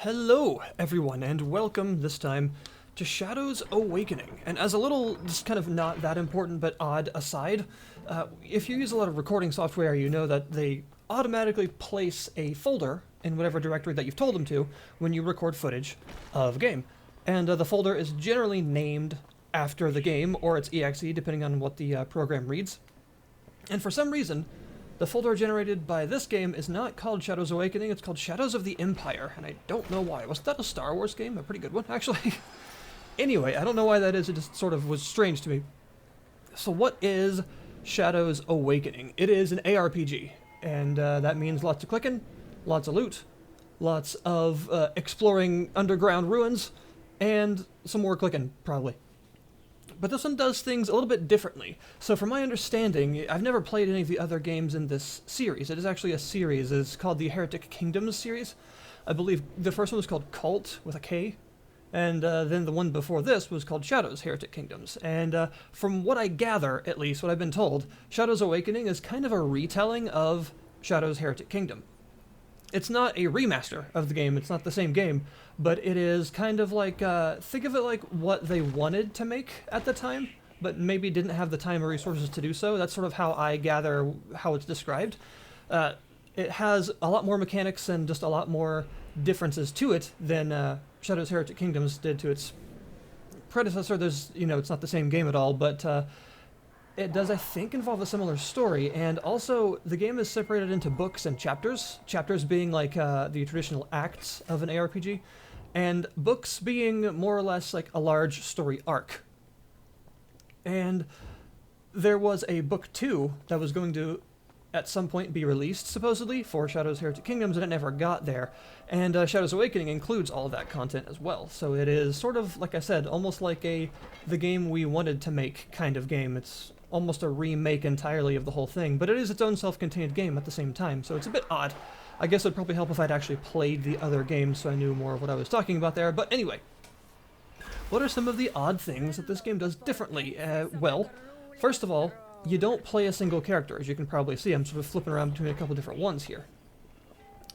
Hello, everyone, and welcome this time to Shadows Awakening. And as a little, just kind of not that important but odd aside, if you use a lot of recording software, you know that they automatically place a folder in whatever directory that you've told them to when you record footage of a game. And the folder is generally named after the game or its exe, depending on what the program reads. And for some reason, the folder generated by this game is not called Shadows Awakening, it's called Shadows of the Empire, and I don't know why. Was that a Star Wars game? A pretty good one, actually. Anyway, I don't know why that is, it just sort of was strange to me. So what is Shadows Awakening? It is an ARPG, and that means lots of clicking, lots of loot, lots of exploring underground ruins, and some more clicking, probably. But this one does things a little bit differently. So from my understanding, I've never played any of the other games in this series. It is actually a series. It's called the Heretic Kingdoms series. I believe the first one was called Cult, with a K. And then the one before this was called Shadows Heretic Kingdoms. And from what I gather, at least, what I've been told, Shadows Awakening is kind of a retelling of Shadows Heretic Kingdom. It's not a remaster of the game, it's not the same game, but it is kind of like, think of it like what they wanted to make at the time, but maybe didn't have the time or resources to do so. That's sort of how I gather how it's described. It has a lot more mechanics and just a lot more differences to it than Shadows Heretic Kingdoms did to its predecessor. There's, it's not the same game at all, but it does, I think, involve a similar story, and also the game is separated into books and chapters, chapters being like the traditional acts of an ARPG, and books being more or less like a large story arc. And there was a book 2 that was going to, at some point, be released, supposedly, for Shadows Heretic Kingdoms, and it never got there. And Shadows Awakening includes all of that content as well, so it is sort of, like I said, almost like the game we wanted to make kind of game. It's almost a remake entirely of the whole thing, but it is its own self-contained game at the same time, so it's a bit odd. I guess it would probably help if I'd actually played the other games so I knew more of what I was talking about there, but anyway. What are some of the odd things that this game does differently? Well, first of all, you don't play a single character, as you can probably see. I'm sort of flipping around between a couple different ones here.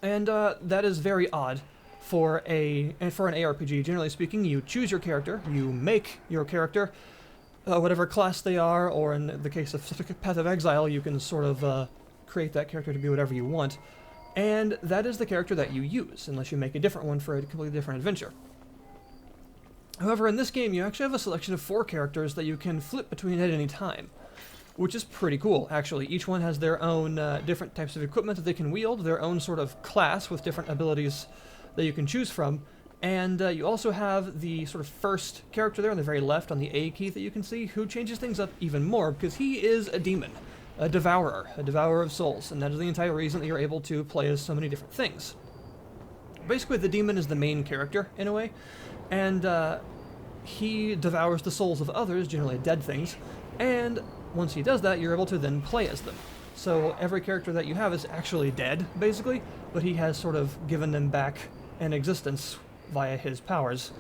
And that is very odd for an ARPG. Generally speaking, you choose your character, you make your character, whatever class they are, or in the case of Path of Exile, you can sort of create that character to be whatever you want. And that is the character that you use, unless you make a different one for a completely different adventure. However, in this game, you actually have a selection of 4 characters that you can flip between at any time, which is pretty cool, actually. Each one has their own different types of equipment that they can wield, their own sort of class with different abilities that you can choose from. And you also have the sort of first character there on the very left on the A key that you can see, who changes things up even more, because he is a demon, a devourer of souls, and that is the entire reason that you're able to play as so many different things. Basically, the demon is the main character, in a way, and he devours the souls of others, generally dead things, and once he does that, you're able to then play as them. So every character that you have is actually dead, basically, but he has sort of given them back an existence via his powers.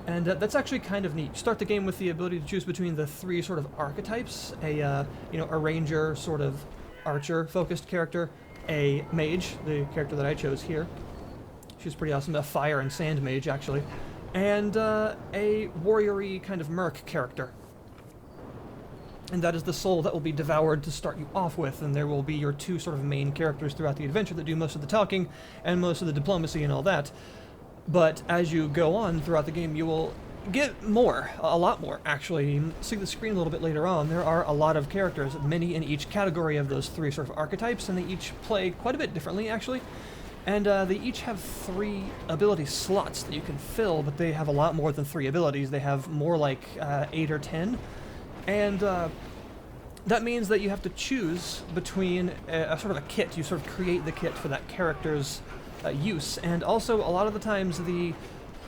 And that's actually kind of neat. You start the game with the ability to choose between the 3 sort of archetypes, a ranger, sort of archer-focused character, a mage, the character that I chose here. She's pretty awesome, a fire and sand mage, actually, and a warrior-y kind of merc character. And that is the soul that will be devoured to start you off with, and there will be your 2 sort of main characters throughout the adventure that do most of the talking and most of the diplomacy and all that. But as you go on throughout the game, you will get more, a lot more, actually. You see the screen a little bit later on. There are a lot of characters, many in each category of those 3 sort of archetypes, and they each play quite a bit differently, actually. And they each have 3 ability slots that you can fill, but they have a lot more than 3 abilities. They have more like 8 or 10. And that means that you have to choose between a sort of a kit. You sort of create the kit for that character's use, and also a lot of the times the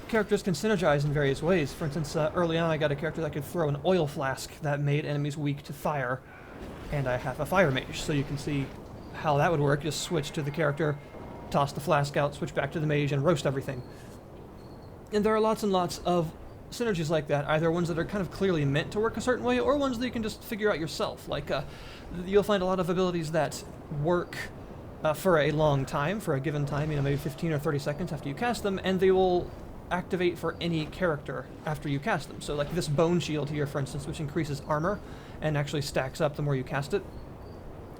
characters can synergize in various ways. For instance, early on I got a character that could throw an oil flask that made enemies weak to fire, and I have a fire mage, so you can see how that would work. Just switch to the character, toss the flask out, switch back to the mage, and roast everything. And there are lots and lots of synergies like that, either ones that are kind of clearly meant to work a certain way, or ones that you can just figure out yourself. Like, you'll find a lot of abilities that work for a long time, for a given time, maybe 15 or 30 seconds after you cast them, and they will activate for any character after you cast them. So like this bone shield here, for instance, which increases armor and actually stacks up the more you cast it.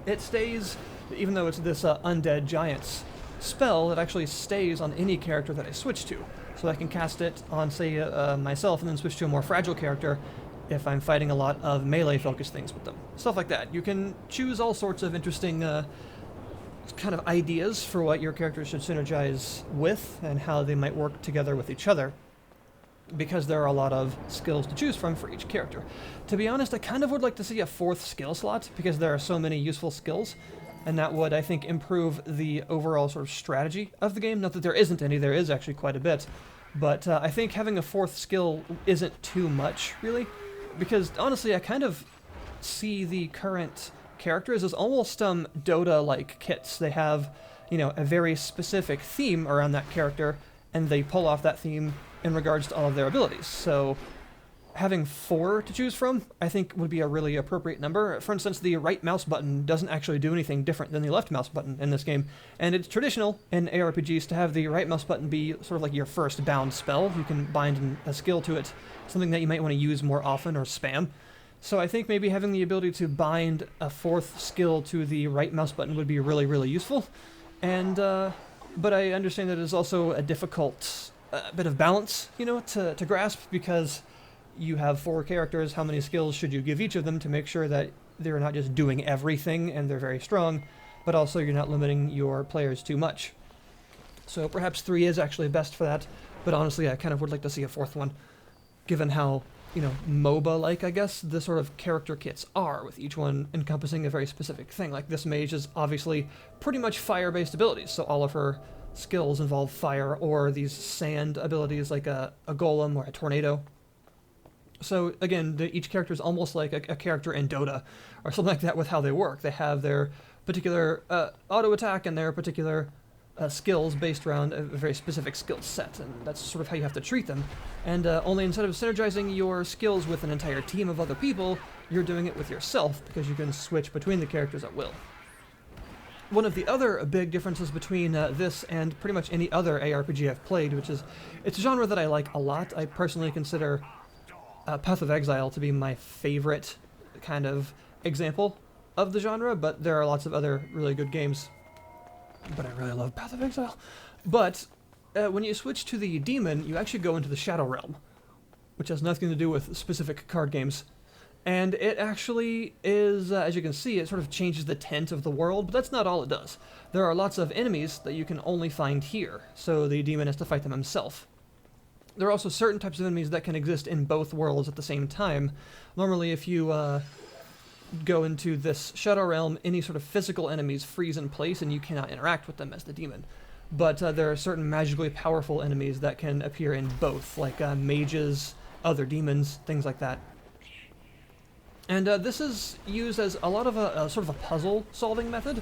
It stays, even though it's this undead giant's spell, it actually stays on any character that I switch to. So I can cast it on, say, myself, and then switch to a more fragile character if I'm fighting a lot of melee-focused things with them. Stuff like that. You can choose all sorts of interesting kind of ideas for what your character should synergize with and how they might work together with each other, because there are a lot of skills to choose from for each character. To be honest, I kind of would like to see a 4th skill slot, because there are so many useful skills, and that would, I think, improve the overall sort of strategy of the game. Not that there isn't any, there is actually quite a bit, but I think having a 4th skill isn't too much, really, because honestly, I kind of see the current characters as almost Dota-like kits. They have, a very specific theme around that character, and they pull off that theme in regards to all of their abilities. So having 4 to choose from, I think, would be a really appropriate number. For instance, the right mouse button doesn't actually do anything different than the left mouse button in this game, and it's traditional in ARPGs to have the right mouse button be sort of like your first bound spell. You can bind a skill to it, something that you might want to use more often or spam. So I think maybe having the ability to bind a 4th skill to the right mouse button would be really, really useful. And but I understand that it's also a difficult bit of balance, to grasp, because you have 4 characters. How many skills should you give each of them to make sure that they're not just doing everything and they're very strong, but also you're not limiting your players too much? So perhaps 3 is actually best for that, but honestly, I kind of would like to see a 4th one, given how MOBA-like, I guess, the sort of character kits are, with each one encompassing a very specific thing. Like this mage is obviously pretty much fire-based abilities, so all of her skills involve fire, or these sand abilities like a golem or a tornado. So again, each character is almost like a character in Dota, or something like that with how they work. They have their particular auto attack and their particular skills based around a very specific skill set, and that's sort of how you have to treat them. And only instead of synergizing your skills with an entire team of other people, you're doing it with yourself, because you can switch between the characters at will. One of the other big differences between this and pretty much any other ARPG I've played, which is, it's a genre that I like a lot. I personally consider Path of Exile to be my favorite kind of example of the genre, but there are lots of other really good games. But I really love Path of Exile. But when you switch to the demon, you actually go into the Shadow Realm, which has nothing to do with specific card games. And it actually is, as you can see, it sort of changes the tint of the world, but that's not all it does. There are lots of enemies that you can only find here, so the demon has to fight them himself. There are also certain types of enemies that can exist in both worlds at the same time. Normally, if you go into this Shadow Realm, any sort of physical enemies freeze in place and you cannot interact with them as the demon. But there are certain magically powerful enemies that can appear in both, like mages, other demons, things like that. And this is used as a lot of a sort of a puzzle-solving method.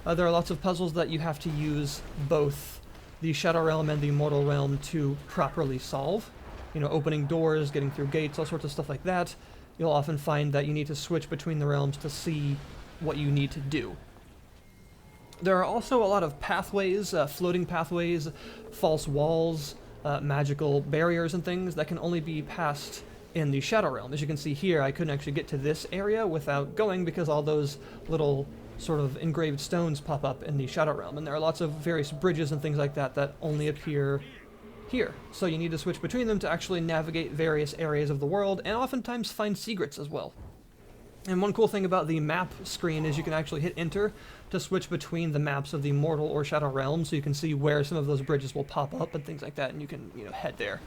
There are lots of puzzles that you have to use both the Shadow Realm and the Mortal Realm to properly solve. Opening doors, getting through gates, all sorts of stuff like that. You'll often find that you need to switch between the realms to see what you need to do. There are also a lot of pathways, floating pathways, false walls, magical barriers and things that can only be passed in the Shadow Realm. As you can see here, I couldn't actually get to this area without going, because all those little sort of engraved stones pop up in the Shadow Realm, and there are lots of various bridges and things like that that only appear here. So you need to switch between them to actually navigate various areas of the world, and oftentimes find secrets as well. And one cool thing about the map screen is you can actually hit enter to switch between the maps of the Mortal or Shadow Realm, so you can see where some of those bridges will pop up and things like that, and you can head there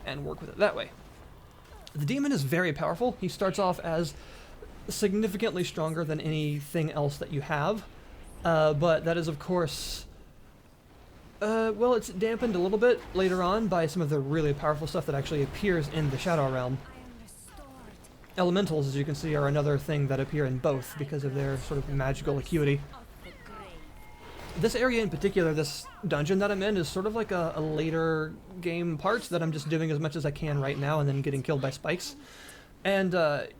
and work with it that way. The demon is very powerful. He starts off as significantly stronger than anything else that you have, but that is, of course, well, it's dampened a little bit later on by some of the really powerful stuff that actually appears in the Shadow Realm. Elementals, as you can see, are another thing that appear in both because of their sort of magical acuity. This area in particular, this dungeon that I'm in, is sort of like a later game part that I'm just doing as much as I can right now and then getting killed by spikes. And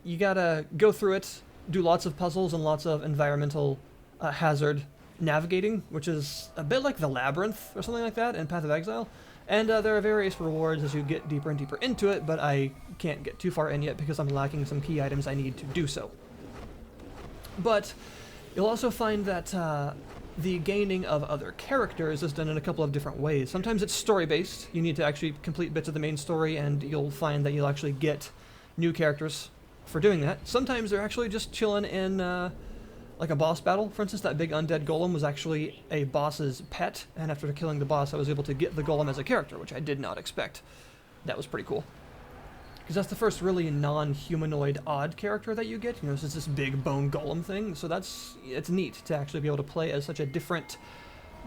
you gotta go through it, do lots of puzzles and lots of environmental hazard navigating, which is a bit like the Labyrinth or something like that in Path of Exile. And there are various rewards as you get deeper and deeper into it, but I can't get too far in yet because I'm lacking some key items I need to do so. But you'll also find that the gaining of other characters is done in a couple of different ways. Sometimes it's story-based. You need to actually complete bits of the main story, and you'll find that you'll actually get new characters for doing that. Sometimes they're actually just chilling in like a boss battle. For instance, that big undead golem was actually a boss's pet, and after killing the boss, I was able to get the golem as a character, which I did not expect. That was pretty cool. Because that's the first really non-humanoid odd character that you get. You know, it's just this big bone golem thing, so it's neat to actually be able to play as such a different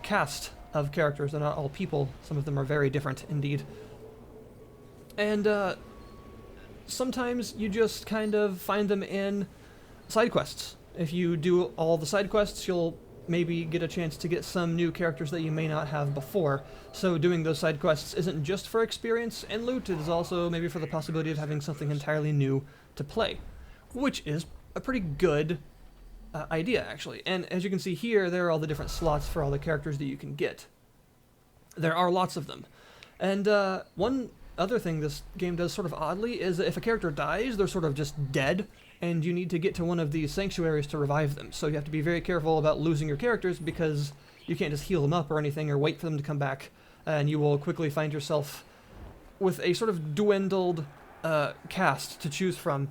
cast of characters. They're not all people. Some of them are very different indeed. And sometimes you just kind of find them in side quests. If you do all the side quests, you'll maybe get a chance to get some new characters that you may not have before. So doing those side quests isn't just for experience and loot, it is also maybe for the possibility of having something entirely new to play, which is a pretty good idea, actually. And as you can see here, there are all the different slots for all the characters that you can get. There are lots of them. And one other thing this game does sort of oddly is that if a character dies, they're sort of just dead, and you need to get to one of these sanctuaries to revive them. So you have to be very careful about losing your characters because you can't just heal them up or anything or wait for them to come back, and you will quickly find yourself with a sort of dwindled cast to choose from,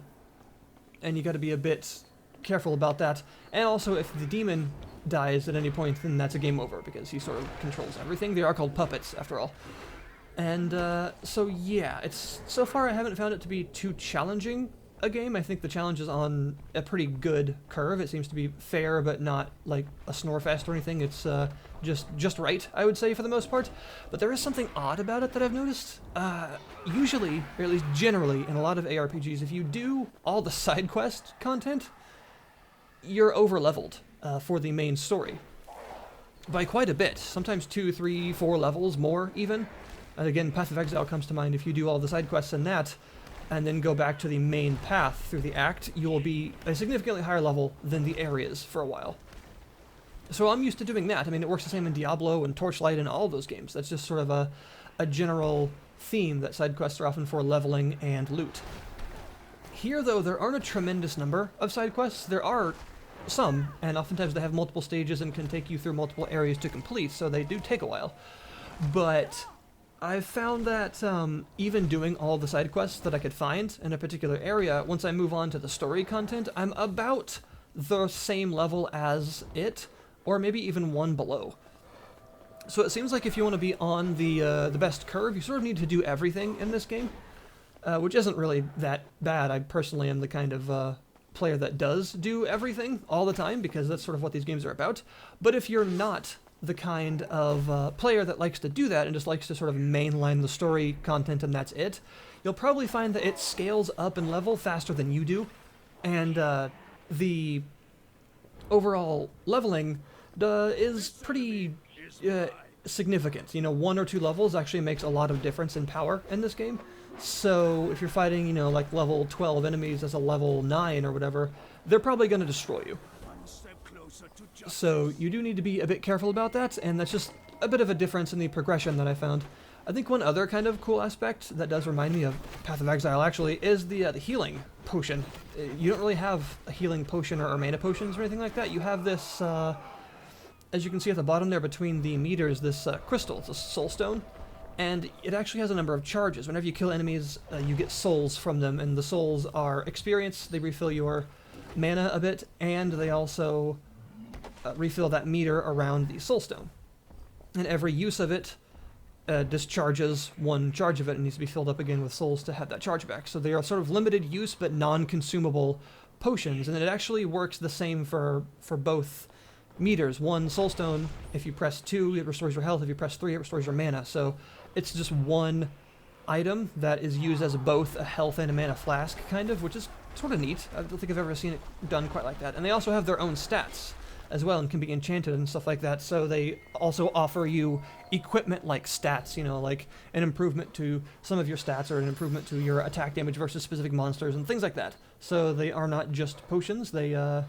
and you got to be a bit careful about that. And also, if the demon dies at any point, then that's a game over because he sort of controls everything. They are called puppets, after all. And so yeah, so far I haven't found it to be too challenging a game. I think the challenge is on a pretty good curve. It seems to be fair, but not like a snore fest or anything. It's just right, I would say, for the most part. But there is something odd about it that I've noticed. Usually, or at least generally, in a lot of ARPGs, if you do all the side quest content, you're over-leveled for the main story. By quite a bit. Sometimes 2, 3, 4 levels more, even. And again, Path of Exile comes to mind. If you do all the side quests in that, and then go back to the main path through the act, you will be a significantly higher level than the areas for a while. So I'm used to doing that. I mean, it works the same in Diablo and Torchlight and all those games. That's just sort of a general theme that side quests are often for leveling and loot. Here, though, there aren't a tremendous number of side quests. There are some, and oftentimes they have multiple stages and can take you through multiple areas to complete, so they do take a while. But I've found that even doing all the side quests that I could find in a particular area, once I move on to the story content, I'm about the same level as it, or maybe even one below. So it seems like if you want to be on the best curve, you sort of need to do everything in this game, which isn't really that bad. I personally am the kind of player that does do everything all the time, because that's sort of what these games are about. But if you're not the kind of player that likes to do that and just likes to sort of mainline the story content and that's it, you'll probably find that it scales up in level faster than you do, and the overall leveling is pretty significant. You know, 1 or 2 levels actually makes a lot of difference in power in this game. So if you're fighting, you know, like level 12 enemies as a level 9 or whatever, they're probably going to destroy you. So you do need to be a bit careful about that, and that's just a bit of a difference in the progression that I found. I think one other kind of cool aspect that does remind me of Path of Exile, actually, is the healing potion. You don't really have a healing potion or mana potions or anything like that. You have this, as you can see at the bottom there between the meters, this crystal. It's a soul stone, and it actually has a number of charges. Whenever you kill enemies, you get souls from them, and the souls are experience. They refill your mana a bit, and they also refill that meter around the soul stone. And every use of it discharges 1 charge of it, and needs to be filled up again with souls to have that charge back. So they are sort of limited use but non-consumable potions, and it actually works the same for both meters. 1 soul stone, if you press 2, it restores your health. If you press 3, it restores your mana. So it's just 1 item that is used as both a health and a mana flask, kind of, which is sort of neat. I don't think I've ever seen it done quite like that. And they also have their own stats as well, and can be enchanted and stuff like that. So they also offer you equipment-like stats, you know, like an improvement to some of your stats, or an improvement to your attack damage versus specific monsters, and things like that. So they are not just potions, they're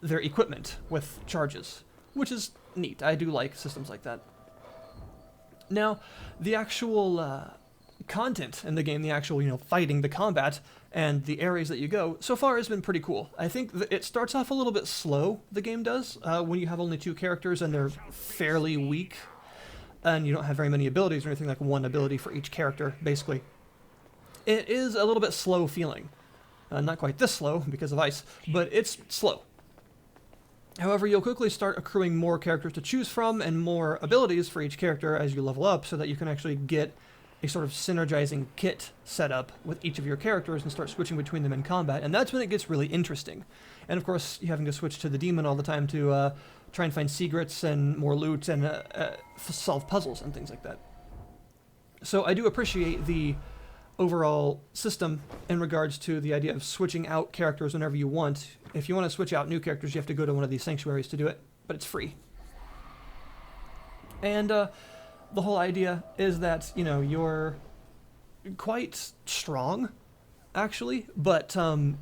equipment with charges, which is neat. I do like systems like that. Now, the actual content in the game, the actual, fighting, the combat, and the areas that you go, so far has been pretty cool. I think it starts off a little bit slow, the game does, when you have only 2 characters and they're fairly weak, and you don't have very many abilities or anything, like one ability for each character, basically. It is a little bit slow feeling. Not quite this slow because of ice, but it's slow. However, you'll quickly start accruing more characters to choose from and more abilities for each character as you level up, so that you can actually get a sort of synergizing kit set up with each of your characters and start switching between them in combat, and that's when it gets really interesting. And of course, you're having to switch to the demon all the time to try and find secrets and more loot and solve puzzles and things like that. So I do appreciate the overall system in regards to the idea of switching out characters whenever you want. If you want to switch out new characters, you have to go to one of these sanctuaries to do it, but it's free. And the whole idea is that, you're quite strong, actually, but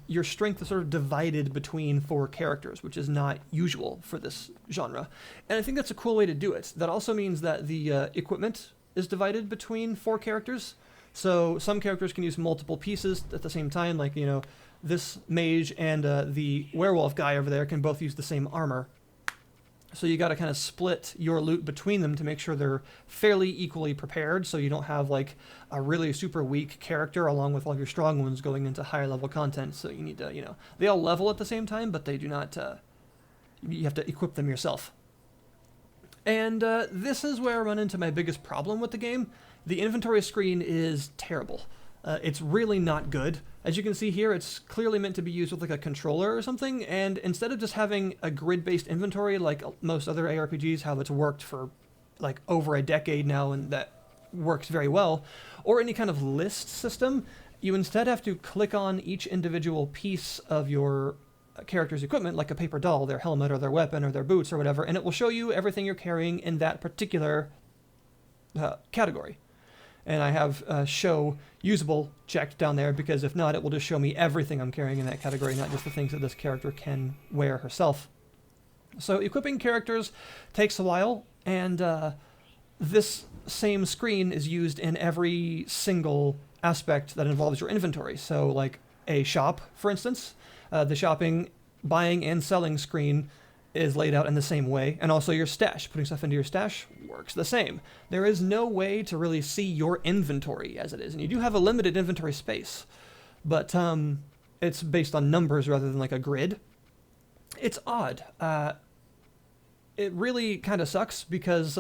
your strength is sort of divided between 4 characters, which is not usual for this genre. And I think that's a cool way to do it. That also means that the equipment is divided between 4 characters. So some characters can use multiple pieces at the same time, like, this mage and the werewolf guy over there can both use the same armor. So you got to kind of split your loot between them to make sure they're fairly equally prepared, so you don't have like a really super weak character along with all your strong ones going into higher level content. So you need to, they all level at the same time, but they do not, you have to equip them yourself. And this is where I run into my biggest problem with the game. The inventory screen is terrible. It's really not good. As you can see here, it's clearly meant to be used with like a controller or something, and instead of just having a grid-based inventory like most other ARPGs, how it's worked for like over a decade now and that works very well, or any kind of list system, you instead have to click on each individual piece of your character's equipment, like a paper doll, their helmet or their weapon or their boots or whatever, and it will show you everything you're carrying in that particular category. And I have show usable checked down there, because if not, it will just show me everything I'm carrying in that category, not just the things that this character can wear herself. So equipping characters takes a while, and this same screen is used in every single aspect that involves your inventory. So like a shop, for instance, the shopping, buying, and selling screen is laid out in the same way, and also your stash. Putting stuff into your stash works the same. There is no way to really see your inventory as it is, and you do have a limited inventory space, but it's based on numbers rather than like a grid. It's odd. It really kind of sucks, because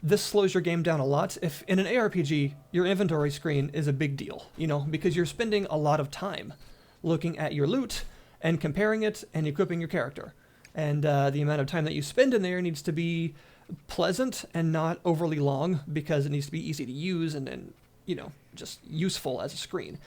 this slows your game down a lot. If in an ARPG, your inventory screen is a big deal, because you're spending a lot of time looking at your loot and comparing it and equipping your character. And the amount of time that you spend in there needs to be pleasant and not overly long, because it needs to be easy to use and just useful as a screen.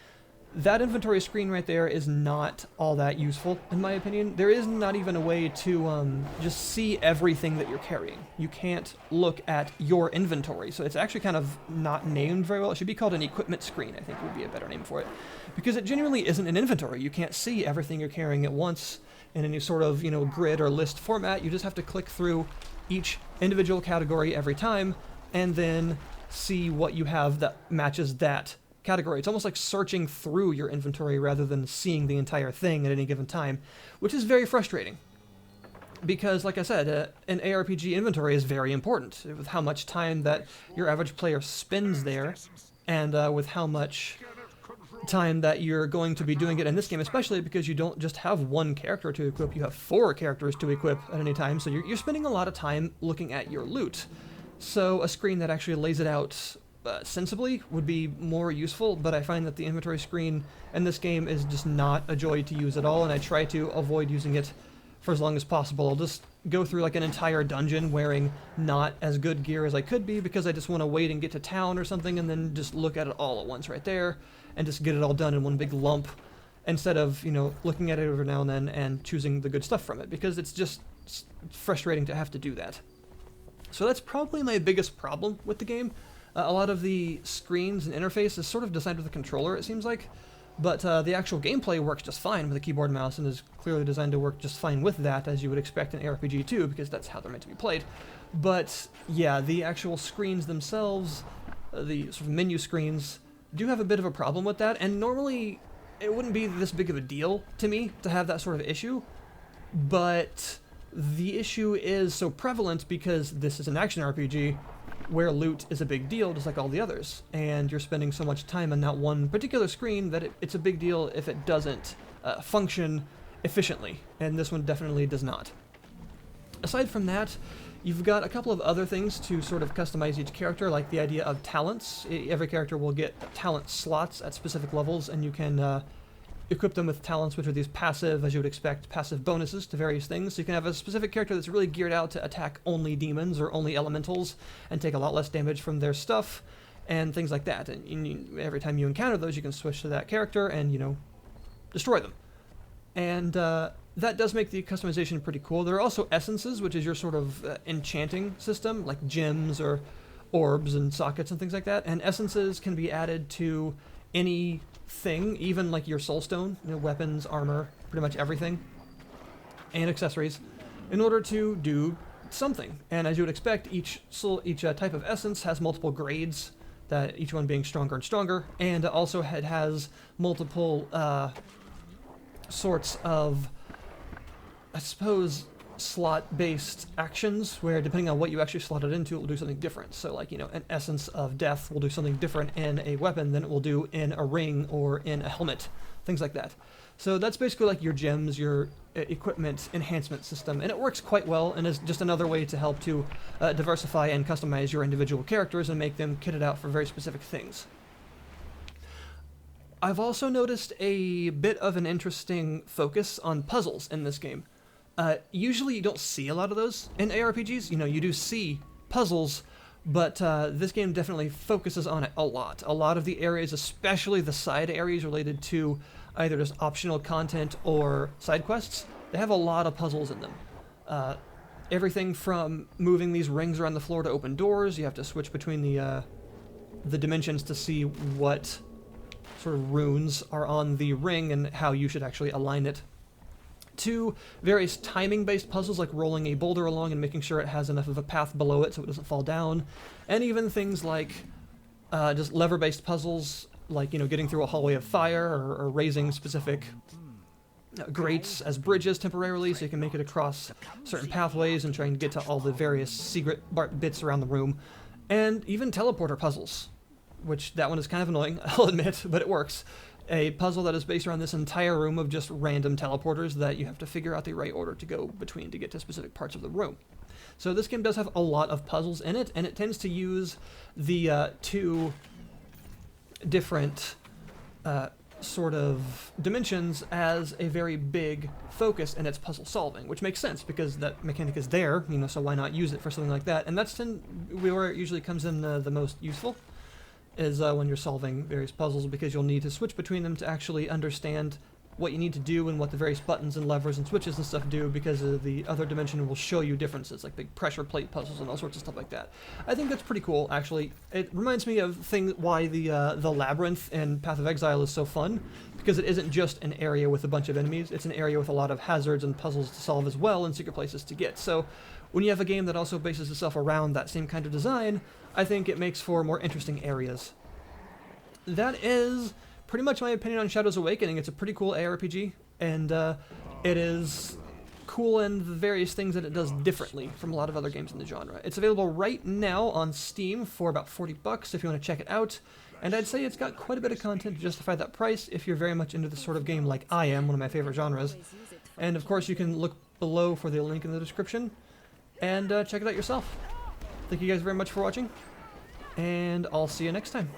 That inventory screen right there is not all that useful, in my opinion. There is not even a way to just see everything that you're carrying. You can't look at your inventory, so it's actually kind of not named very well. It should be called an equipment screen, I think would be a better name for it, because it genuinely isn't an inventory. You can't see everything you're carrying at once in any sort of, grid or list format. You just have to click through each individual category every time and then see what you have that matches that category. It's almost like searching through your inventory rather than seeing the entire thing at any given time, which is very frustrating. Because, like I said, an ARPG inventory is very important, with how much time that your average player spends there, and with how much time that you're going to be doing it in this game, especially because you don't just have one character to equip, you have 4 characters to equip at any time, so you're spending a lot of time looking at your loot. So a screen that actually lays it out sensibly would be more useful, but I find that the inventory screen in this game is just not a joy to use at all, and I try to avoid using it for as long as possible. I'll just go through like an entire dungeon wearing not as good gear as I could be, because I just want to wait and get to town or something and then just look at it all at once right there and just get it all done in one big lump, instead of, looking at it every now and then and choosing the good stuff from it, because it's just frustrating to have to do that. So that's probably my biggest problem with the game. A lot of the screens and interface is sort of designed with a controller, it seems like. But the actual gameplay works just fine with a keyboard and mouse and is clearly designed to work just fine with that, as you would expect in ARPG too, because that's how they're meant to be played. But yeah, the actual screens themselves, the sort of menu screens, do have a bit of a problem with that, and normally it wouldn't be this big of a deal to me to have that sort of issue, but the issue is so prevalent because this is an action RPG where loot is a big deal, just like all the others, and you're spending so much time on that one particular screen that it's a big deal if it doesn't function efficiently, and this one definitely does not. Aside from that, you've got a couple of other things to sort of customize each character, like the idea of talents. Every character will get talent slots at specific levels, and you can equip them with talents, which are these passive, as you would expect, passive bonuses to various things. So you can have a specific character that's really geared out to attack only demons or only elementals and take a lot less damage from their stuff and things like that. And every time you encounter those, you can switch to that character and, you know, destroy them. And that does make the customization pretty cool. There are also essences, which is your sort of enchanting system, like gems or orbs and sockets and things like that. And essences can be added to any thing, even like your soulstone, you know, weapons, armor, pretty much everything, and accessories, in order to do something. And as you would expect, each type of essence has multiple grades, that each one being stronger and stronger, and also it has multiple sorts of, I suppose, slot-based actions, where depending on what you actually slot it into, it will do something different. So like, you know, an essence of death will do something different in a weapon than it will do in a ring or in a helmet, things like that. So that's basically like your gems, your equipment enhancement system, and it works quite well, and is just another way to help to diversify and customize your individual characters and make them kitted out for very specific things. I've also noticed a bit of an interesting focus on puzzles in this game. Usually you don't see a lot of those in ARPGs. You know, you do see puzzles, but this game definitely focuses on it a lot. A lot of the areas, especially the side areas related to either just optional content or side quests, they have a lot of puzzles in them. Everything from moving these rings around the floor to open doors, you have to switch between the dimensions to see what sort of runes are on the ring and how you should actually align it, to various timing-based puzzles like rolling a boulder along and making sure it has enough of a path below it so it doesn't fall down, and even things like just lever-based puzzles like, you know, getting through a hallway of fire or raising specific grates as bridges temporarily so you can make it across certain pathways and trying to get to all the various secret bits around the room, and even teleporter puzzles, which that one is kind of annoying, I'll admit, but it works. A puzzle that is based around this entire room of just random teleporters that you have to figure out the right order to go between to get to specific parts of the room. So this game does have a lot of puzzles in it, and it tends to use the two different sort of dimensions as a very big focus in its puzzle solving, which makes sense because that mechanic is there, you know, so why not use it for something like that? And that's where it usually comes in the most useful, is when you're solving various puzzles, because you'll need to switch between them to actually understand what you need to do and what the various buttons and levers and switches and stuff do, because the other dimension will show you differences, like big pressure plate puzzles and all sorts of stuff like that. I think that's pretty cool, actually. It reminds me of why the labyrinth in Path of Exile is so fun, because it isn't just an area with a bunch of enemies, it's an area with a lot of hazards and puzzles to solve as well, and secret places to get. So when you have a game that also bases itself around that same kind of design, I think it makes for more interesting areas. That is pretty much my opinion on Shadows Awakening. It's a pretty cool ARPG, and it is cool in the various things that it does differently from a lot of other games in the genre. It's available right now on Steam for about $40 if you want to check it out, and I'd say it's got quite a bit of content to justify that price if you're very much into this sort of game like I am, one of my favorite genres. And of course you can look below for the link in the description and check it out yourself. Thank you guys very much for watching, and I'll see you next time.